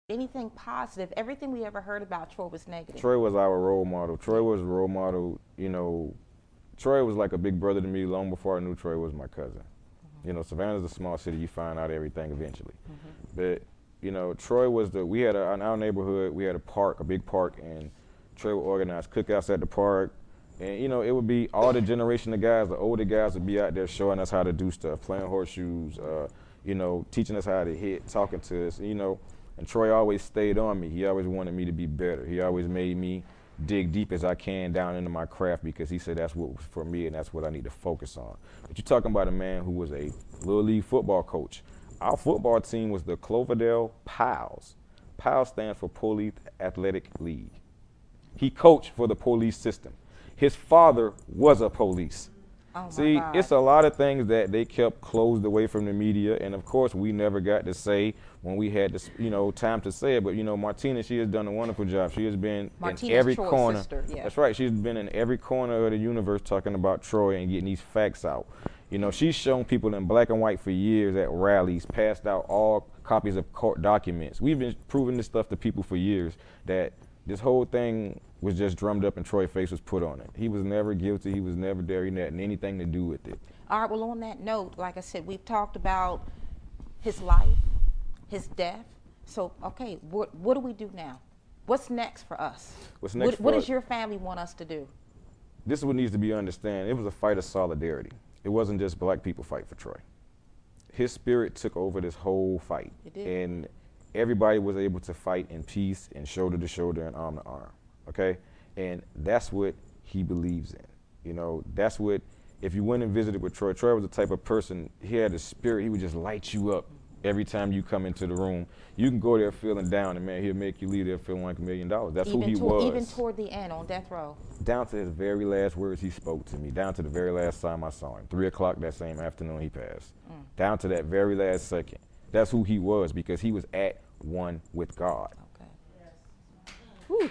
anything positive. Everything we ever heard about Troy was negative. Troy was our role model. Troy was a role model. Troy was like a big brother to me long before I knew Troy was my cousin. Savannah's a small city. You find out everything eventually. But, Troy was we had in our neighborhood, we had a park, a big park, and Troy would organize cookouts at the park. And, it would be all the generation of guys, the older guys would be out there showing us how to do stuff, playing horseshoes, teaching us how to hit, talking to us, And Troy always stayed on me. He always wanted me to be better. He always made me dig deep as I can down into my craft because he said that's what was for me and that's what I need to focus on. But you're talking about a man who was a Little League football coach. Our football team was the Cloverdale Pals. PAL stands for Police Athletic League. He coached for the police system. His father was a police. Oh my See, God. it's a lot of things that they kept closed away from the media, and of course, we never got to say when we had this, time to say it. But Martina, she has done a wonderful job. She has been Martina's in every Troy's corner. sister, yeah. That's right. She's been in every corner of the universe talking about Troy and getting these facts out. She's shown people in black and white for years at rallies, passed out all copies of court documents. We've been proving this stuff to people for years that this whole thing was just drummed up and Troy's face was put on it. He was never guilty. He was never there. He had anything to do with it. All right, well, on that note, like I said, we've talked about his life, his death. So, okay, what do we do now? What's next for us? What's next What for does us? your family want us to do? This is what needs to be understood. It was a fight of solidarity. It wasn't just black people fight for Troy. His spirit took over this whole fight. It did. And everybody was able to fight in peace and shoulder to shoulder and arm to arm. Okay? And that's what he believes in. That's what, if you went and visited with Troy was the type of person, he had a spirit, he would just light you up every time you come into the room. You can go there feeling down, and man, he'll make you leave there feeling like $1 million. That's who he was. Even toward the end on death row. Down to his very last words he spoke to me, down to the very last time I saw him. 3 o'clock that same afternoon he passed. Down to that very last second. That's who he was because he was at one with God. Okay. Whew.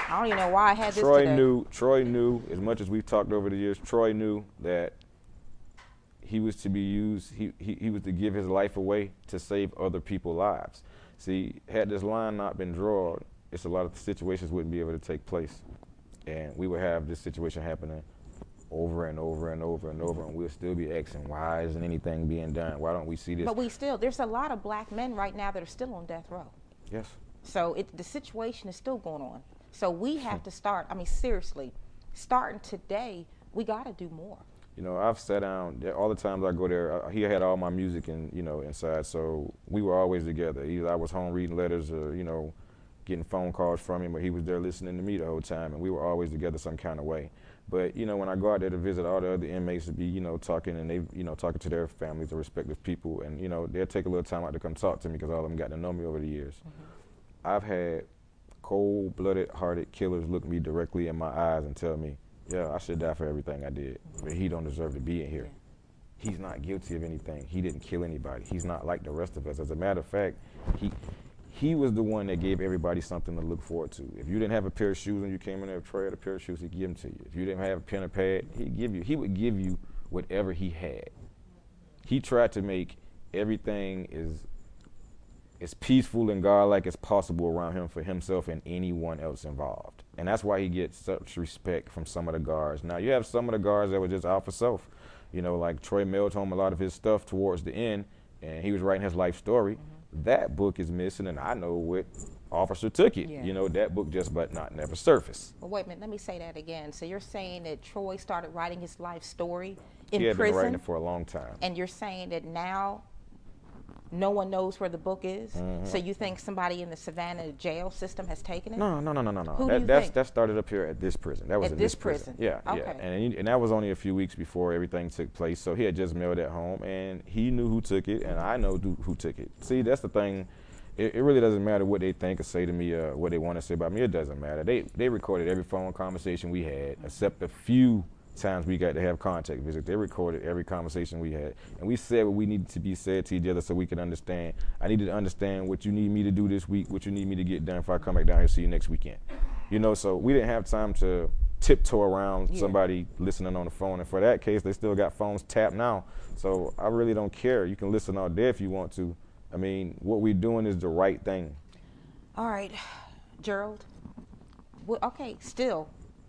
I don't even know why I had this today. Troy knew, as much as we've talked over the years, Troy knew that he was to be used, he was to give his life away to save other people's lives. See, had this line not been drawn, it's a lot of situations wouldn't be able to take place. And we would have this situation happening over and over and over and over, and we'll still be asking, why isn't anything being done? Why don't we see this? But there's a lot of black men right now that are still on death row. Yes. So the situation is still going on. So we have to start, seriously, starting today, we got to do more. I've sat down, all the times I go there, he had all my music inside, so we were always together. Either I was home reading letters or, getting phone calls from him, or he was there listening to me the whole time, and we were always together some kind of way. But, when I go out there to visit, all the other inmates would be, talking, and they, talking to their families or respective people, and, they'll take a little time out to come talk to me because all of them got to know me over the years. I've had cold-blooded, hearted killers look me directly in my eyes and tell me, yeah, I should die for everything I did, but he don't deserve to be in here. He's not guilty of anything. He didn't kill anybody. He's not like the rest of us. As a matter of fact, he was the one that gave everybody something to look forward to. If you didn't have a pair of shoes when you came in there, Troy had a pair of shoes, he'd give them to you. If you didn't have a pen or pad, he would give you whatever he had. He tried to make everything as peaceful and godlike as possible around him for himself and anyone else involved. And that's why he gets such respect from some of the guards. Now, you have some of the guards that were just out for self. Like Troy mailed home a lot of his stuff towards the end, and he was writing his life story. That book is missing, and I know what officer took it. Yeah. That book just never surfaced. Well, wait a minute, let me say that again. So you're saying that Troy started writing his life story in He had prison? been writing it for a long time. And you're saying that now no one knows where the book is? So you think somebody in the Savannah jail system has taken it? No. Who do you think? That started up here at this prison. That was At in this this prison. prison? Yeah, Okay. yeah. And that was only a few weeks before everything took place. So he had just mailed it home, and he knew who took it, and I know who took it. See, that's the thing. It really doesn't matter what they think or say to me, what they want to say about me. It doesn't matter. They recorded every phone conversation we had, except a few times we got to have contact visits. They recorded every conversation we had, and we said what we needed to be said to each other so we could understand. I needed to understand what you need me to do this week, what you need me to get done if I come back down here and see you next weekend. So we didn't have time to tiptoe around Yeah. somebody listening on the phone. And for that case, they still got phones tapped now. So I really don't care. You can listen all day if you want to. I mean, what we're doing is the right thing. All right, Gerald. Well, okay, still,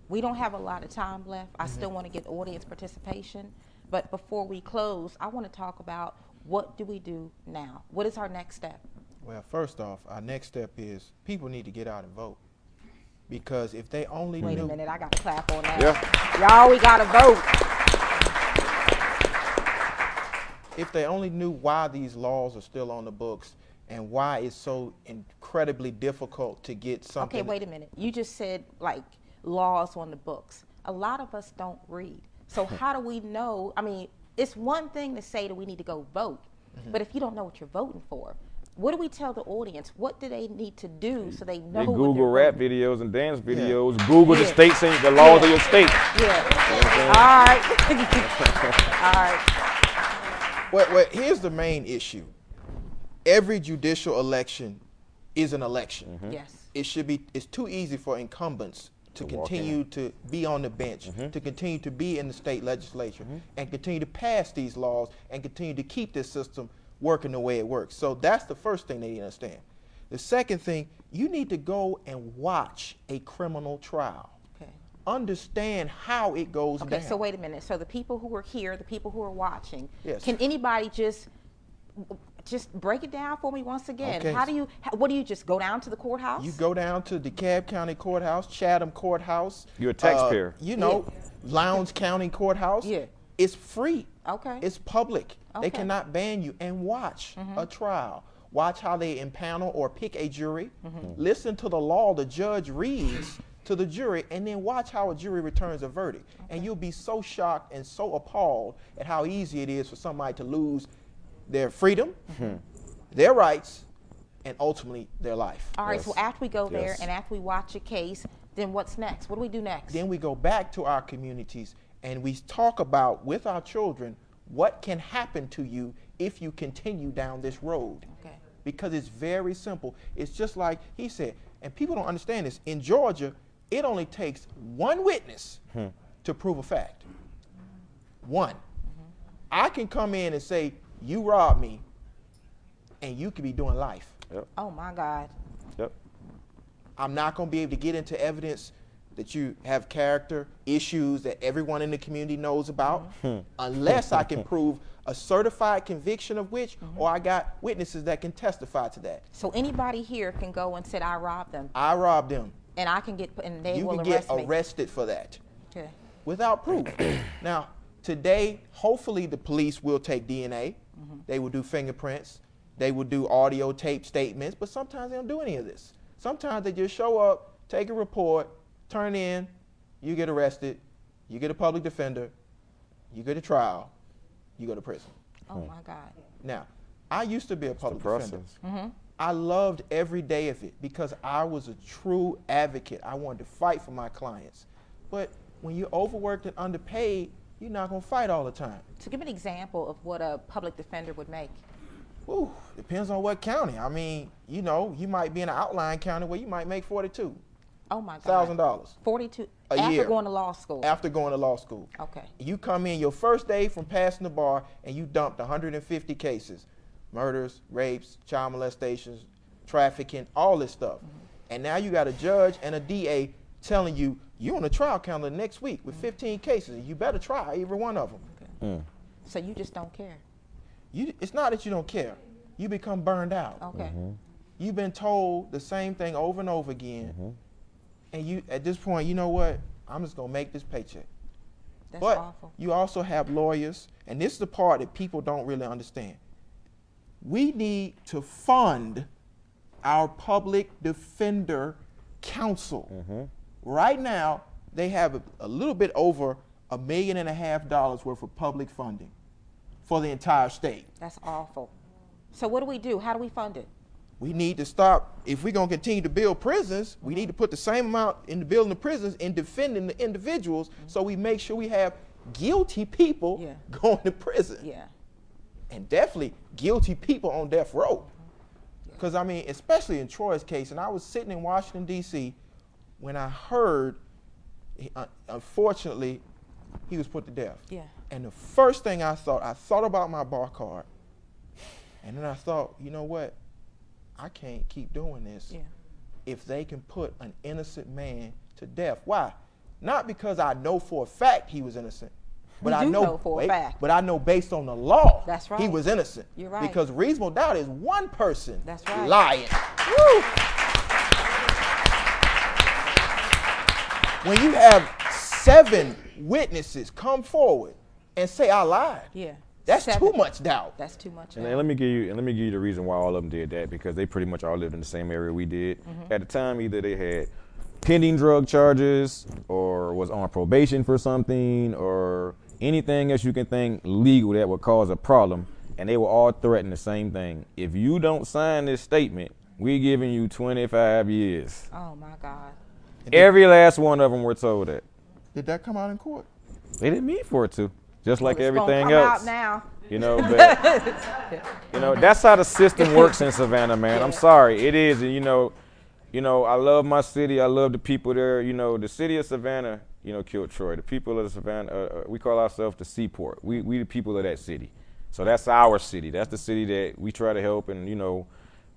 we don't have a lot of time left. I still want to get audience participation. But before we close, I want to talk about what do we do now? What is our next step? Well, first off, our next step is people need to get out and vote. Because if they only Wait knew, a minute, I got to clap on that. Yeah. Y'all, we got to vote. if they only knew why these laws are still on the books and why it's so incredibly difficult to get something. Okay, wait a minute. You just said like laws on the books. A lot of us don't read. So how do we know? I mean, it's one thing to say that we need to go vote, but if you don't know what you're voting for, what do we tell the audience? What do they need to do so they know? They what Google they're rap voting? videos and dance videos. Google the Yeah. states and the laws Yeah. of your state. Yeah. All right. All right. Well, here's the main issue. Every judicial election is an election. Yes. It should be. It's too easy for incumbents to To walk continue to be on the bench, to continue to be in the state legislature, and continue to pass these laws and continue to keep this system working the way it works. So that's the first thing they need to understand. The second thing, you need to go and watch a criminal trial. Okay. Understand how it goes Okay, down. so wait a minute. So the people who are here, the people who are watching, Yes. can anybody just break it down for me once again? Okay. What do you just go down to the courthouse? You go down to DeKalb County Courthouse, Chatham Courthouse. You're a taxpayer. You know, Lowndes County Courthouse. Yeah. It's free. Okay. It's public. They Okay. cannot ban you. And watch a trial. Watch how they impanel or pick a jury. Listen to the law the judge reads to the jury, and then watch how a jury returns a verdict. And you'll be so shocked and so appalled at how easy it is for somebody to lose their freedom, their rights, and ultimately their life. All right, Yes. so after we go there Yes. and after we watch a case, then what's next? What do we do next? Then we go back to our communities and we talk about with our children what can happen to you if you continue down this road. Okay. Because it's very simple. It's just like he said, and people don't understand this. In Georgia, it only takes one witness to prove a fact. One. I can come in and say, you robbed me, and you could be doing life. Yep. Oh my God. Yep. I'm not going to be able to get into evidence that you have character issues that everyone in the community knows about unless I can prove a certified conviction of which, or I got witnesses that can testify to that. So anybody here can go and say I robbed them, I robbed them. and I can get and they You will can arrest get me. arrested for that Okay. without proof. Now, today, hopefully the police will take DNA. They will do fingerprints. They will do audio tape statements, but sometimes they don't do any of this. Sometimes they just show up, take a report, turn in, you get arrested, you get a public defender, you get a trial, you go to prison. Oh my God. Now, I used to be a The public defender. process. I loved every day of it because I was a true advocate. I wanted to fight for my clients. But when you're overworked and underpaid, you're not going to fight all the time. So give me an example of what a public defender would make. Ooh, depends on what county. I mean, you know, you might be in an outlying county where you might make $42,000 Oh my God. 42 A after year. going to law school. after going to law school. Okay. You come in your first day from passing the bar and you dumped 150 cases, murders, rapes, child molestations, trafficking, all this stuff. And now you got a judge and a DA telling you you're on a trial calendar next week with 15 cases and you better try every one of them. So you just don't care. It's not that you don't care. You become burned out. Okay. You've been told the same thing over and over again. And you, at this point, you know what? I'm just going to make this paycheck. That's But awful. you also have lawyers, and this is the part that people don't really understand. We need to fund our public defender council. Right now, they have a little bit over $1.5 million worth of public funding for the entire state. That's awful. So what do we do? How do we fund it? We need to stop. If we're going to continue to build prisons, we need to put the same amount into building the prisons and defending the individuals so we make sure we have guilty people Yeah. going to prison. Yeah. And definitely guilty people on death row. Because, I mean, especially in Troy's case, and I was sitting in Washington, D.C., when I heard Unfortunately, he was put to death. Yeah. And the first thing I thought about my bar card, and then I thought, you know what? I can't keep doing this. Yeah. If they can put an innocent man to death. Why? Not because I know for a fact he was innocent. But We I do know, know for a fact. But I know based on the law, That's right. he was innocent. You're right. Because reasonable doubt is one person That's right. lying. Woo! When you have 7 witnesses come forward and say I lied, Yeah. that's 7. too much doubt. That's too much. And let me give you the reason why all of them did that, because they pretty much all lived in the same area we did. At the time, either they had pending drug charges or was on probation for something or anything else you can think legal that would cause a problem, and they were all threatening the same thing. If you don't sign this statement, we're giving you 25 years. Oh my God. Every last one of them were told that. Did that come out in court? They didn't mean for it to, just like Well, it's gonna everything come else. out now. You know, but that's how the system works in Savannah, man. I'm sorry, it is. And you know, I love my city. I love the people there. You know, the city of Savannah, killed Troy. The people of Savannah, we call ourselves the Seaport. We the people of that city. So that's our city. That's the city that we try to help, and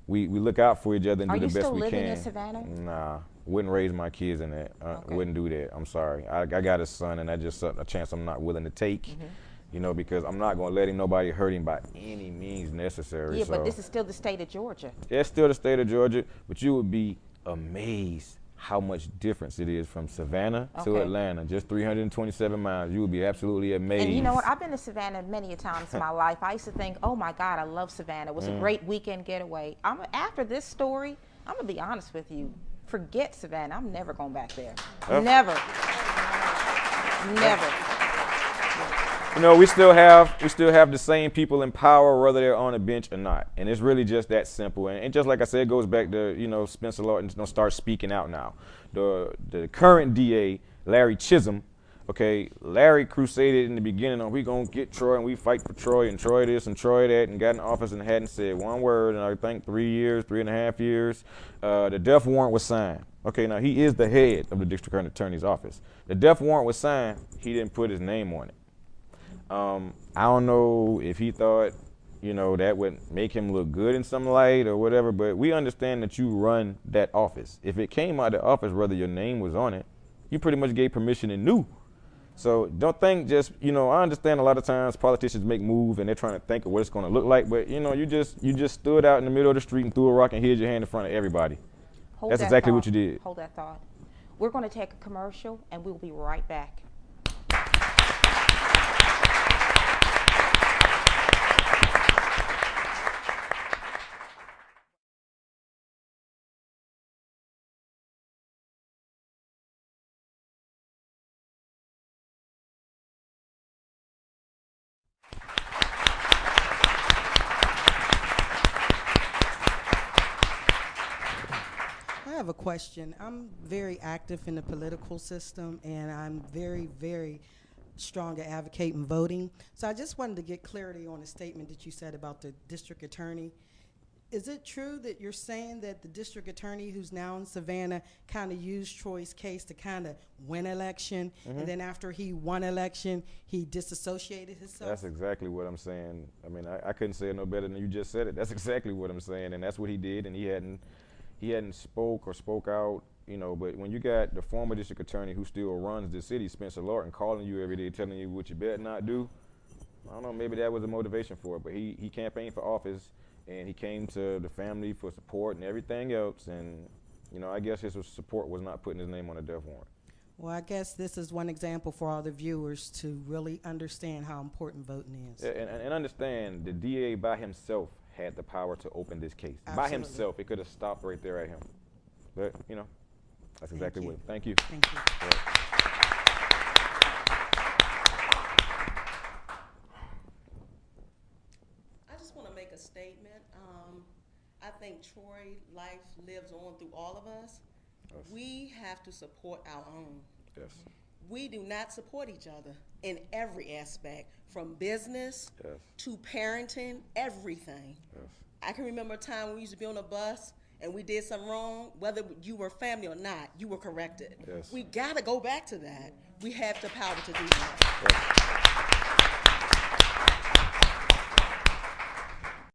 we look out for each other and Are do you the best still we can. living in Savannah? Nah, wouldn't raise my kids in that. Okay. Wouldn't do that. I'm sorry. I got a son, and that's just a chance I'm not willing to take. Because I'm not going to let nobody hurt him by any means necessary. Yeah, so. but this is still the state of Georgia. Yeah, it's still the state of Georgia, but you would be amazed how much difference it is from Savannah to Okay. Atlanta. Just 327 miles. You would be absolutely amazed. And you know what? I've been to Savannah many a times in my life. I used to think, oh my God, I love Savannah. It was a great weekend getaway. After this story, I'm going to be honest with you. Forget Savannah. I'm never going back there. Never. Never. We still have the same people in power, whether they're on a bench or not, and it's really just that simple. And just like I said, it goes back to Spencer Lawton's gonna start speaking out now. The current DA, Larry Chisholm, okay, Larry crusaded in the beginning on we gonna get Troy and we fight for Troy and Troy this and Troy that, and got in office and hadn't said one word in I think 3.5 years. The death warrant was signed. Okay, now he is the head of the district attorney's office. The death warrant was signed. He didn't put his name on it. I don't know if he thought, that would make him look good in some light or whatever, but we understand that you run that office. If it came out of the office, whether your name was on it, you pretty much gave permission and knew. So don't think just, I understand a lot of times politicians make moves and they're trying to think of what it's going to look like, but you just stood out in the middle of the street and threw a rock and hid your hand in front of everybody. Hold That's that exactly thought. what you did. Hold that thought. We're going to take a commercial and we'll be right back. I have a question. I'm very active in the political system, and I'm very, very strong at advocating voting. So I just wanted to get clarity on a statement that you said about the district attorney. Is it true that you're saying that the district attorney who's now in Savannah kind of used Troy's case to kind of win election, and then after he won election, he disassociated himself? That's exactly what I'm saying. I mean, I couldn't say it no better than you just said it. That's exactly what I'm saying, and that's what he did, and he hadn't spoke out, but when you got the former district attorney who still runs the city, Spencer Lawton, calling you every day, telling you what you better not do, I don't know, maybe that was a motivation for it, but he campaigned for office, and he came to the family for support and everything else, and, I guess his support was not putting his name on a death warrant. Well, I guess this is one example for all the viewers to really understand how important voting is. Yeah, and understand, the DA by himself had the power to open this case. By Absolutely. himself, it could have stopped right there at him. But, that's exactly you. what. Thank you. Thank you. Yeah. I just want to make a statement. I think Troy life lives on through all of us. Yes. We have to support our own. Yes. We do not support each other in every aspect, from business Yes. to parenting, everything. Yes. I can remember a time when we used to be on a bus and we did something wrong, whether you were family or not, you were corrected. Yes. We got to go back to that. We have the power to do that. Yes.